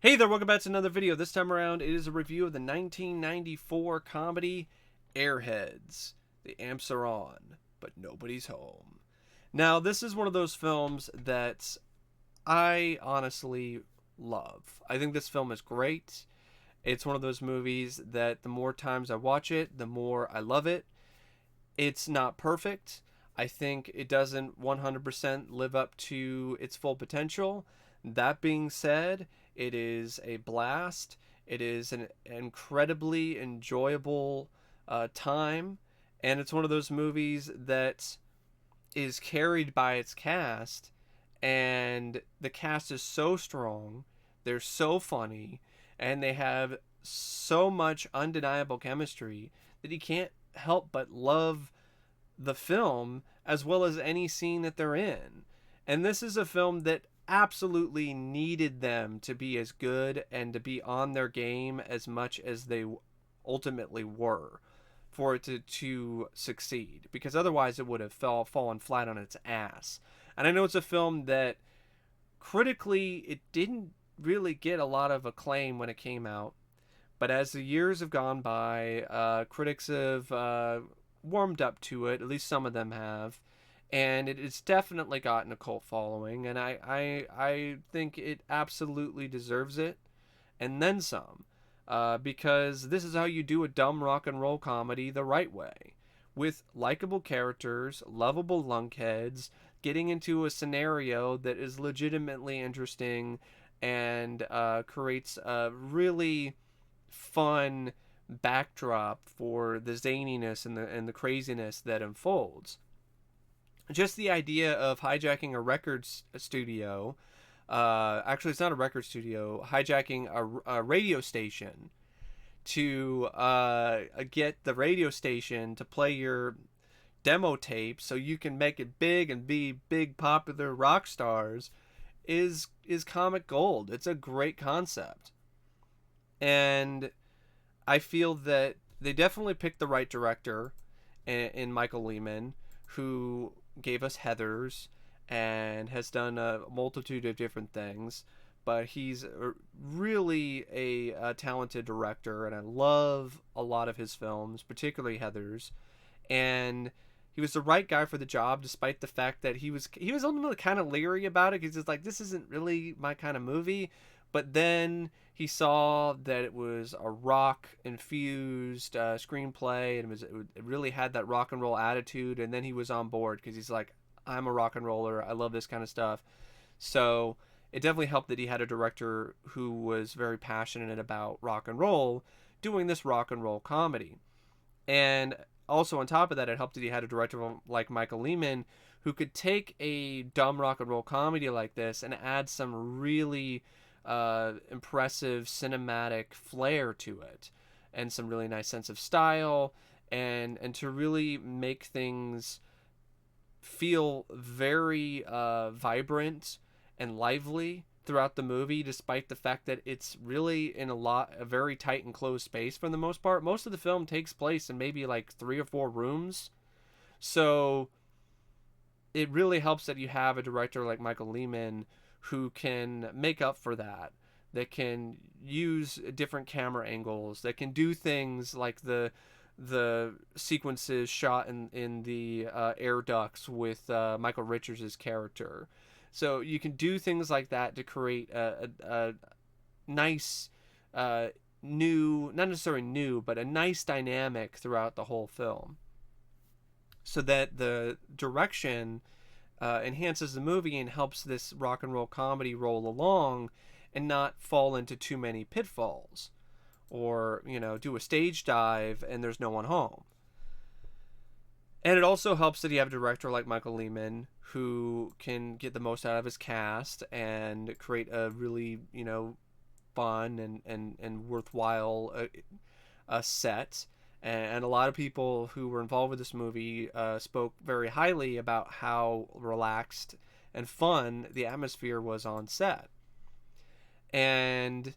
Hey there, welcome back to another video. This time around, it is a review of the 1994 comedy Airheads. The amps are on, but nobody's home. Now, this is one of those films that I honestly love. I think this film is great. It's one of those movies that the more times I watch it, the more I love it. It's not perfect. I think it doesn't 100% live up to its full potential. That being said, it is a blast. It is an incredibly enjoyable time. And it's one of those movies that is carried by its cast. And the cast is so strong. They're so funny. And they have so much undeniable chemistry that you can't help but love the film as well as any scene that they're in. And this is a film that absolutely needed them to be as good and to be on their game as much as they ultimately were for it to succeed, because otherwise it would have fallen flat on its ass. And I know it's a film that critically it didn't really get a lot of acclaim when it came out, but as the years have gone by, critics have warmed up to it. At least some of them have, and it's definitely gotten a cult following. And I think it absolutely deserves it, and then some, because this is how you do a dumb rock and roll comedy the right way, with likable characters, lovable lunkheads, getting into a scenario that is legitimately interesting and creates a really fun backdrop for the zaniness and the craziness that unfolds. Just the idea of hijacking a record studio, actually it's not a record studio, hijacking a radio station to get the radio station to play your demo tape so you can make it big and be big popular rock stars is comic gold. It's a great concept. And I feel that they definitely picked the right director in Michael Lehmann, who gave us Heathers and has done a multitude of different things. But he's really a talented director, and I love a lot of his films, particularly Heathers. And he was the right guy for the job, despite the fact that he was ultimately kind of leery about it, because he's like, this isn't really my kind of movie. But then he saw that it was a rock infused screenplay, and it really had that rock and roll attitude. And then he was on board because he's like, I'm a rock and roller. I love this kind of stuff. So it definitely helped that he had a director who was very passionate about rock and roll doing this rock and roll comedy. And also on top of that, it helped that he had a director like Michael Lehmann who could take a dumb rock and roll comedy like this and add some really impressive cinematic flair to it, and some really nice sense of style, and to really make things feel very vibrant and lively throughout the movie, despite the fact that it's really in a very tight and closed space for the most part. Most of the film takes place in maybe like 3 or 4 rooms, so it really helps that you have a director like Michael Lehmann who can make up for that can use different camera angles, that can do things like the sequences shot in the air ducts with Michael Richards' character. So you can do things like that to create a nice new, not necessarily new, but a nice dynamic throughout the whole film, so that the direction enhances the movie and helps this rock and roll comedy roll along and not fall into too many pitfalls, or do a stage dive and there's no one home. And it also helps that you have a director like Michael Lehmann who can get the most out of his cast and create a really fun and worthwhile set. And a lot of people who were involved with this movie spoke very highly about how relaxed and fun the atmosphere was on set. And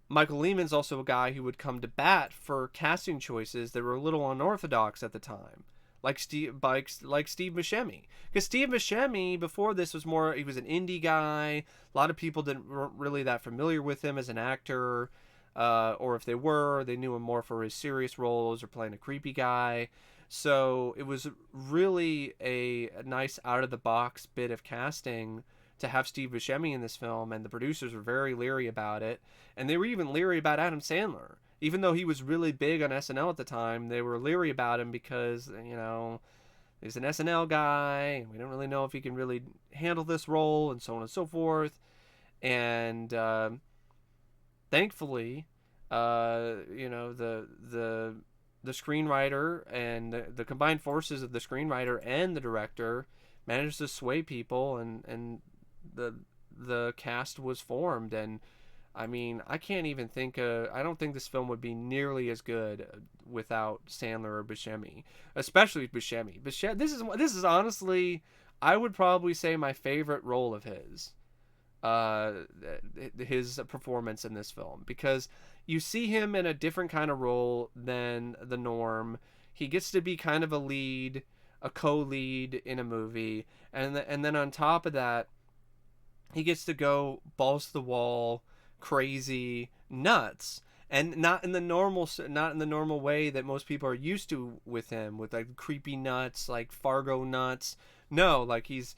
Michael Lehmann's also a guy who would come to bat for casting choices that were a little unorthodox at the time. like Steve Buscemi. Because Steve Buscemi before this was more, he was an indie guy. A lot of people weren't really that familiar with him as an actor, or if they were, they knew him more for his serious roles or playing a creepy guy. So it was really a nice out of the box bit of casting to have Steve Buscemi in this film, and the producers were very leery about it, and they were even leery about Adam Sandler. Even though he was really big on SNL at the time, they were leery about him because, he's an SNL guy. We don't really know if he can really handle this role, and so on and so forth. And thankfully, the screenwriter and the combined forces of the screenwriter and the director managed to sway people, and the cast was formed. And I mean, I can't even think I don't think this film would be nearly as good without Sandler or Buscemi, especially Buscemi. This is honestly, I would probably say, my favorite role of his performance in this film, because you see him in a different kind of role than the norm. He gets to be kind of a co-lead in a movie, and then on top of that, he gets to go balls to the wall, crazy, nuts, and not in the normal way that most people are used to with him, with like creepy nuts, like Fargo nuts. No, like he's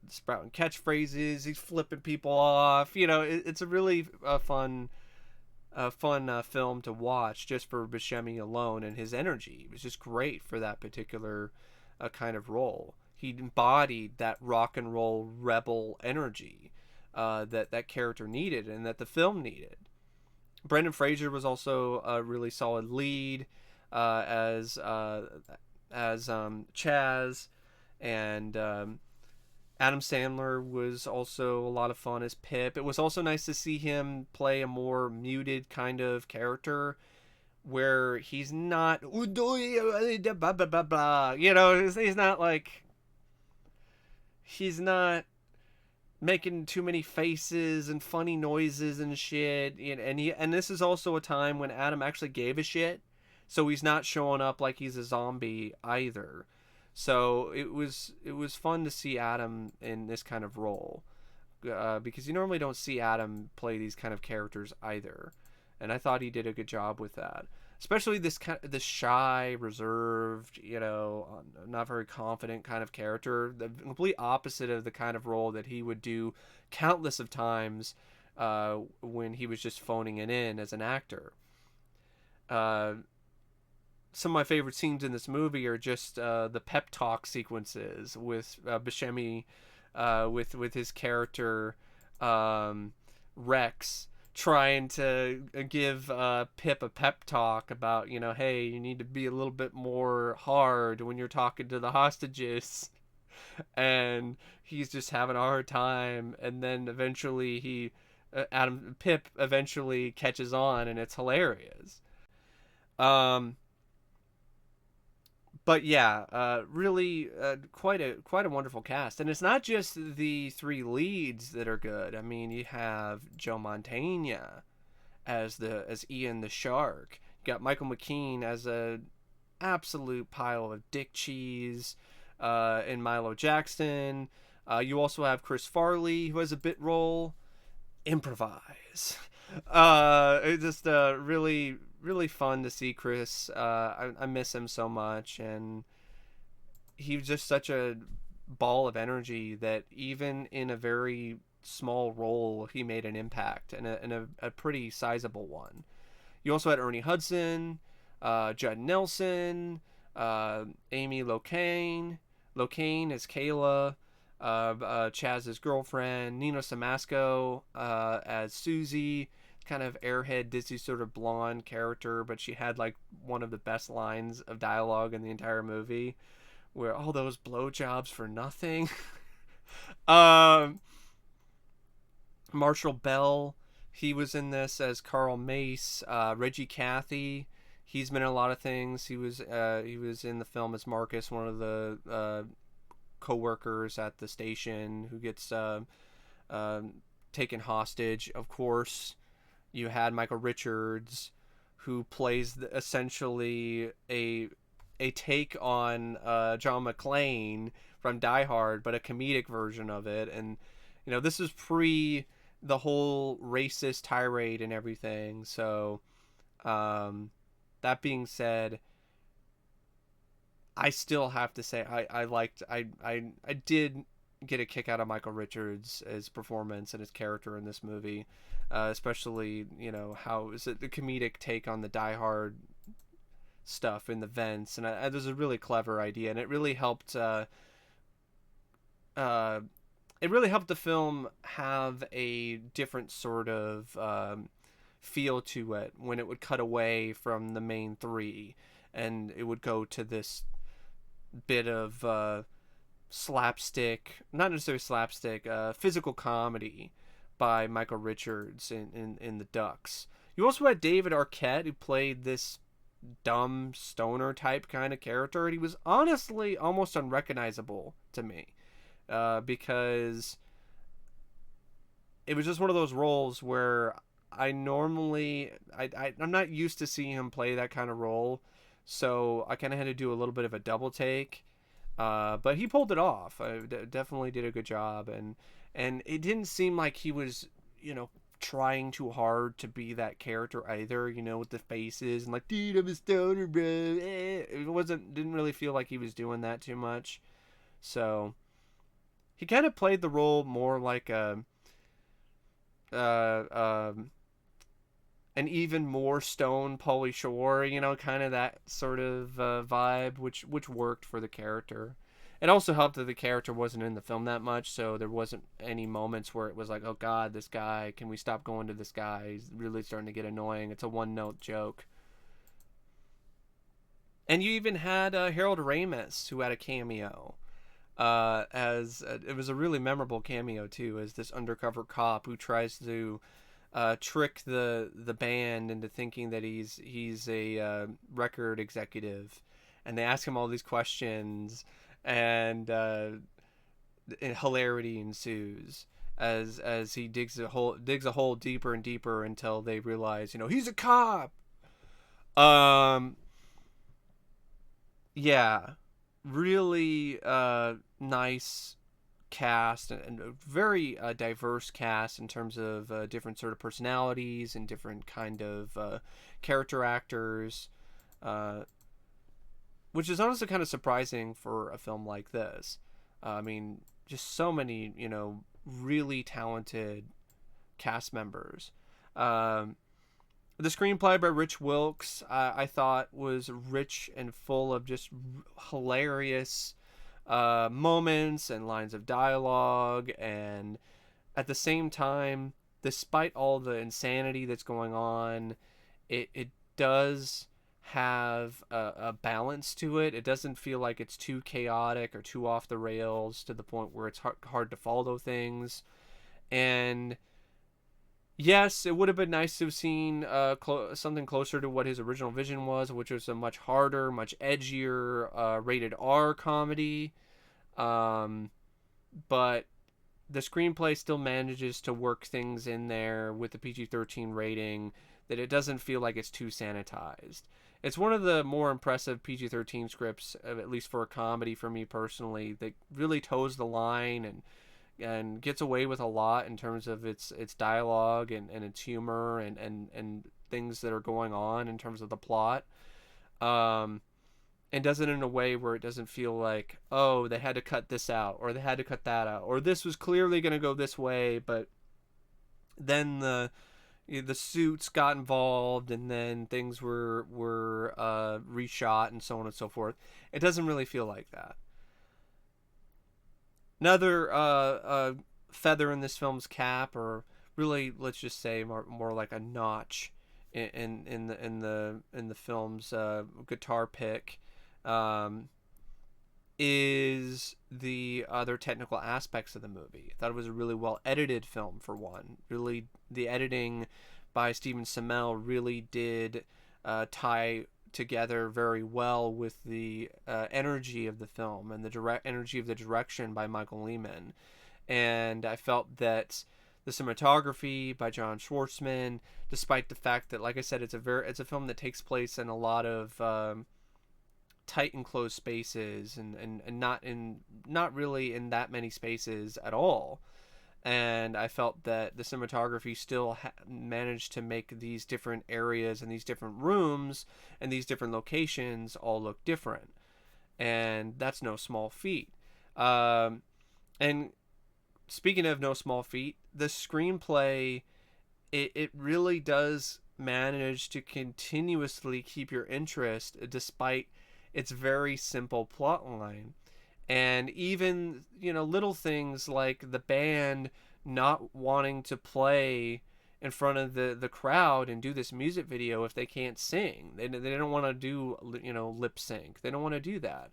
sprouting catchphrases, he's flipping people off. It's a really fun film to watch just for Buscemi alone, and his energy was just great for that particular kind of role. He embodied that rock and roll rebel energy that character needed and that the film needed. Brendan Fraser was also a really solid lead as Chaz, and Adam Sandler was also a lot of fun as Pip. It was also nice to see him play a more muted kind of character, where he's not, he's not making too many faces and funny noises and shit. And this is also a time when Adam actually gave a shit, so he's not showing up like he's a zombie either. So it was fun to see Adam in this kind of role, because you normally don't see Adam play these kind of characters either, and I thought he did a good job with that. Especially this shy, reserved, not very confident kind of character, the complete opposite of the kind of role that he would do countless of times when he was just phoning it in as an actor. Some of my favorite scenes in this movie are just the pep talk sequences with Buscemi, with his character Rex, trying to give Pip a pep talk about, hey, you need to be a little bit more hard when you're talking to the hostages. And he's just having a hard time, and then eventually Pip eventually catches on, and it's hilarious. But yeah, really quite a wonderful cast, and it's not just the three leads that are good. I mean, you have Joe Mantegna as Ian the Shark. You got Michael McKean as a absolute pile of dick cheese, and Milo Jackson. You also have Chris Farley, who has a bit role. Improvise. It's just really fun to see Chris. I miss him so much, and he was just such a ball of energy that even in a very small role, he made an impact, and a pretty sizable one. You also had Ernie Hudson, Judd Nelson, Amy Locane as Kayla, Chaz's girlfriend, Nina Siemaszko as Susie, kind of airhead, dizzy sort of blonde character, but she had like one of the best lines of dialogue in the entire movie, where all those blowjobs for nothing. Marshall Bell, he was in this as Carl Mace. Reggie Cathy, he's been in a lot of things. He was in the film as Marcus, one of the co-workers at the station who gets taken hostage. Of course, you had Michael Richards, who plays essentially a a take on John McClane from Die Hard, but a comedic version of it. And this is pre the whole racist tirade and everything. So that being said, I still have to say I did get a kick out of Michael Richards' his performance and his character in this movie, especially how is it the comedic take on the Die Hard stuff in the vents, and it was a really clever idea, and it really helped. It really helped the film have a different sort of feel to it when it would cut away from the main three, and it would go to this bit of slapstick, not necessarily slapstick, physical comedy by Michael Richards in The Ducks. You also had David Arquette, who played this dumb stoner type kind of character, and he was honestly almost unrecognizable to me, because it was just one of those roles where I'm not used to seeing him play that kind of role, so I kind of had to do a little bit of a double take, but he pulled it off. Definitely did a good job, and it didn't seem like he was trying too hard to be that character either, with the faces and like, dude, I'm a stoner, bro. It didn't really feel like he was doing that too much. So he kind of played the role more like an even more stone Pauly Shore, kind of that sort of vibe, which worked for the character. It also helped that the character wasn't in the film that much, so there wasn't any moments where it was like, oh god, this guy, can we stop going to this guy? He's really starting to get annoying. It's a one-note joke. And you even had Harold Ramis, who had a cameo. It was a really memorable cameo too, as this undercover cop who tries to trick the band into thinking that he's a record executive, and they ask him all these questions, and hilarity ensues as he digs a hole deeper and deeper until they realize he's a cop. Yeah, really nice cast, and a very diverse cast in terms of different sort of personalities and different kind of character actors, which is honestly kind of surprising for a film like this. I mean, just so many really talented cast members. The screenplay by Rich Wilkes, I thought was rich and full of just hilarious moments and lines of dialogue, and at the same time, despite all the insanity that's going on, it does have a balance to it. It doesn't feel like it's too chaotic or too off the rails to the point where it's hard to follow things. And yes, it would have been nice to have seen something closer to what his original vision was, which was a much harder, much edgier, rated R comedy. But the screenplay still manages to work things in there with the PG-13 rating that it doesn't feel like it's too sanitized. It's one of the more impressive PG-13 scripts, at least for a comedy for me personally, that really toes the line and gets away with a lot in terms of its dialogue and its humor and things that are going on in terms of the plot. And does it in a way where it doesn't feel like, oh, they had to cut this out, or they had to cut that out, or this was clearly going to go this way, but then the suits got involved, and then things were reshot, and so on and so forth. It doesn't really feel like that. Another feather in this film's cap, or really, let's just say more like a notch in the film's guitar pick, is the other technical aspects of the movie. I thought it was a really well edited film, for one. Really, the editing by Stephen Semel really did tie together very well with the energy of the film and the energy of the direction by Michael Lehmann. And I felt that the cinematography by John Schwartzman, despite the fact that, like I said, it's a film that takes place in a lot of tight enclosed spaces and not really in that many spaces at all. And I felt that the cinematography still managed to make these different areas and these different rooms and these different locations all look different, and that's no small feat. And speaking of no small feat, the screenplay, it really does manage to continuously keep your interest despite its very simple plot line. And even, little things like the band not wanting to play in front of the crowd and do this music video if they can't sing. They don't want to do, lip sync. They don't want to do that.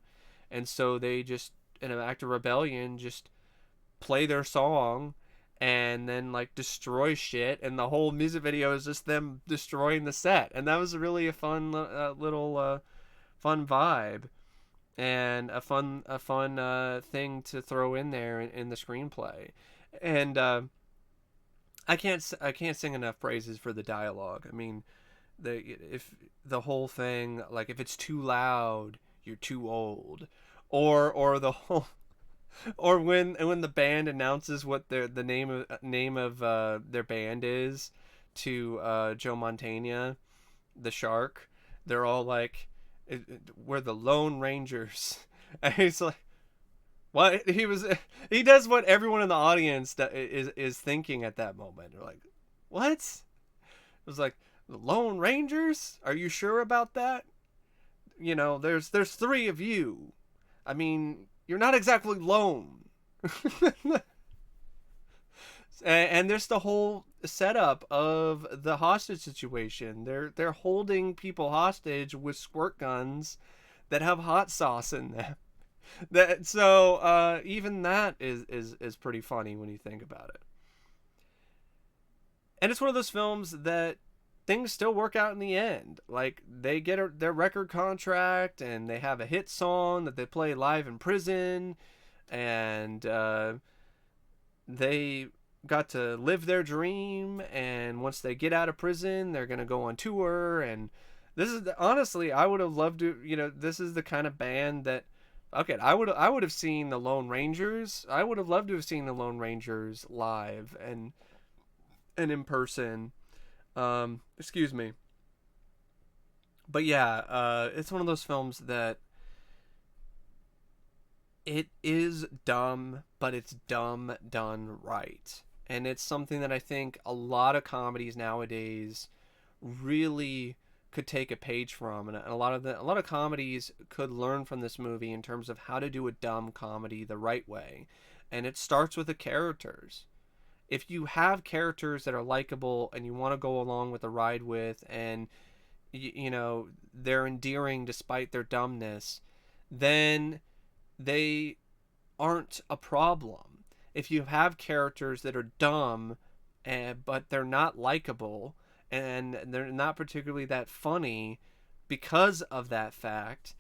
And so they just, in an act of rebellion, just play their song and then like destroy shit, and the whole music video is just them destroying the set. And that was really a fun little fun vibe, and a fun thing to throw in there in the screenplay. And I can't sing enough praises for the dialogue. I mean, if the whole thing, like, if it's too loud, you're too old, or the whole, or when the band announces what the name of their band is to Joe Mantegna, the shark, they're all like, we're the Lone Rangers. And he's like, what? He does what everyone in the audience is thinking at that moment. They're like, what? It was like, the Lone Rangers? Are you sure about that? There's three of you. I mean, you're not exactly lone. And there's the whole setup of the hostage situation. They're holding people hostage with squirt guns that have hot sauce in them. So even that is pretty funny when you think about it. And it's one of those films that things still work out in the end. Like, they get their record contract, and they have a hit song that they play live in prison, and they got to live their dream. And once they get out of prison, they're gonna go on tour. And this is honestly, I would have loved to. This is the kind of band that, okay, I would have seen the Lone Rangers. I would have loved to have seen the Lone Rangers live and in person. Excuse me. But yeah, it's one of those films that it is dumb, but it's dumb done right. And it's something that I think a lot of comedies nowadays really could take a page from, and a lot of comedies could learn from this movie in terms of how to do a dumb comedy the right way. And it starts with the characters. If you have characters that are likable and you want to go along with the ride with, and they're endearing despite their dumbness, then they aren't a problem. If you have characters that are dumb, but they're not likable, and they're not particularly that funny because of that fact,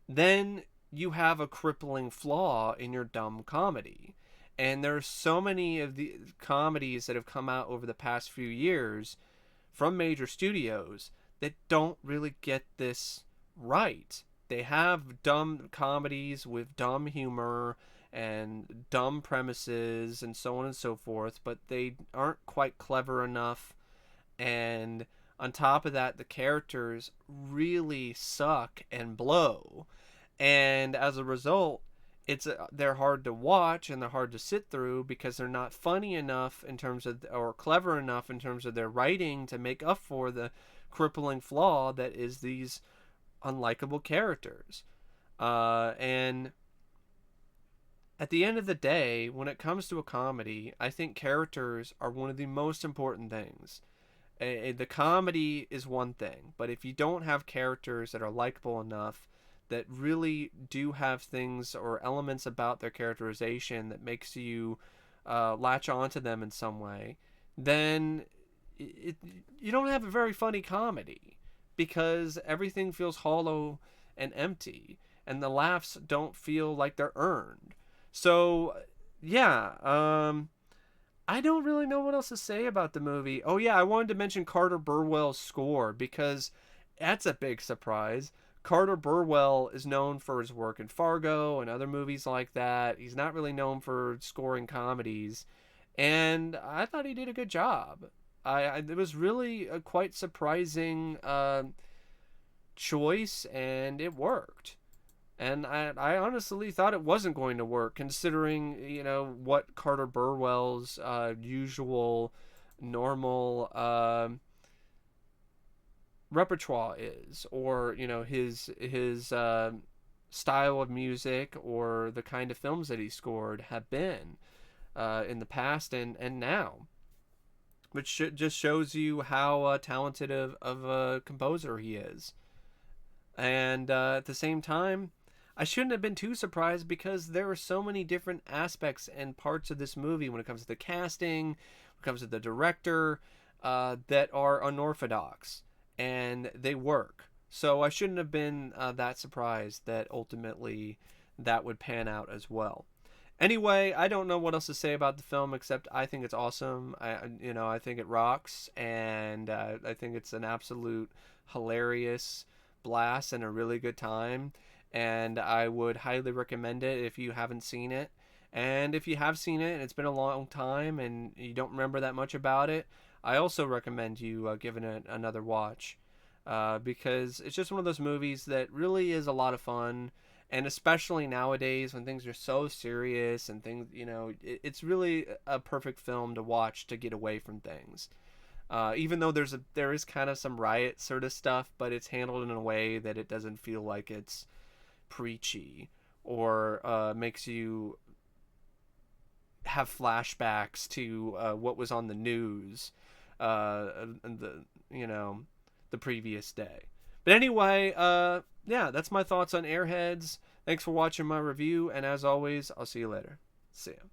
then you have a crippling flaw in your dumb comedy. And there's so many of the comedies that have come out over the past few years from major studios that don't really get this right. They have dumb comedies with dumb humor and dumb premises and so on and so forth, but they aren't quite clever enough. And on top of that, the characters really suck and blow. And as a result, they're hard to watch and they're hard to sit through because they're not funny enough in terms of, or clever enough in terms of their writing to make up for the crippling flaw that is these unlikable characters. And at the end of the day, when it comes to a comedy, I think characters are one of the most important things. The comedy is one thing, but if you don't have characters that are likable enough, that really do have things or elements about their characterization that makes you latch onto them in some way, then you don't have a very funny comedy, because everything feels hollow and empty, and the laughs don't feel like they're earned. So, yeah, I don't really know what else to say about the movie. Oh, yeah, I wanted to mention Carter Burwell's score, because that's a big surprise. Carter Burwell is known for his work in Fargo and other movies like that. He's not really known for scoring comedies, and I thought he did a good job. It was really a quite surprising choice, and it worked. And I honestly thought it wasn't going to work, considering what Carter Burwell's usual, normal repertoire is, or his style of music, or the kind of films that he scored have been in the past and now, which just shows you how talented of a composer he is. And at the same time, I shouldn't have been too surprised, because there are so many different aspects and parts of this movie when it comes to the casting, when it comes to the director, that are unorthodox, and they work. So I shouldn't have been that surprised that ultimately that would pan out as well. Anyway, I don't know what else to say about the film, except I think it's awesome. I think it rocks, and I think it's an absolute hilarious blast and a really good time. And I would highly recommend it if you haven't seen it. And if you have seen it and it's been a long time and you don't remember that much about it, I also recommend you giving it another watch, because it's just one of those movies that really is a lot of fun. And especially nowadays when things are so serious and things, it's really a perfect film to watch to get away from things. Even though there is kind of some riot sort of stuff, but it's handled in a way that it doesn't feel like it's preachy, or makes you have flashbacks to what was on the news the the previous day. But anyway, yeah, that's my thoughts on Airheads. Thanks for watching my review, and as always, I'll see you later. See ya.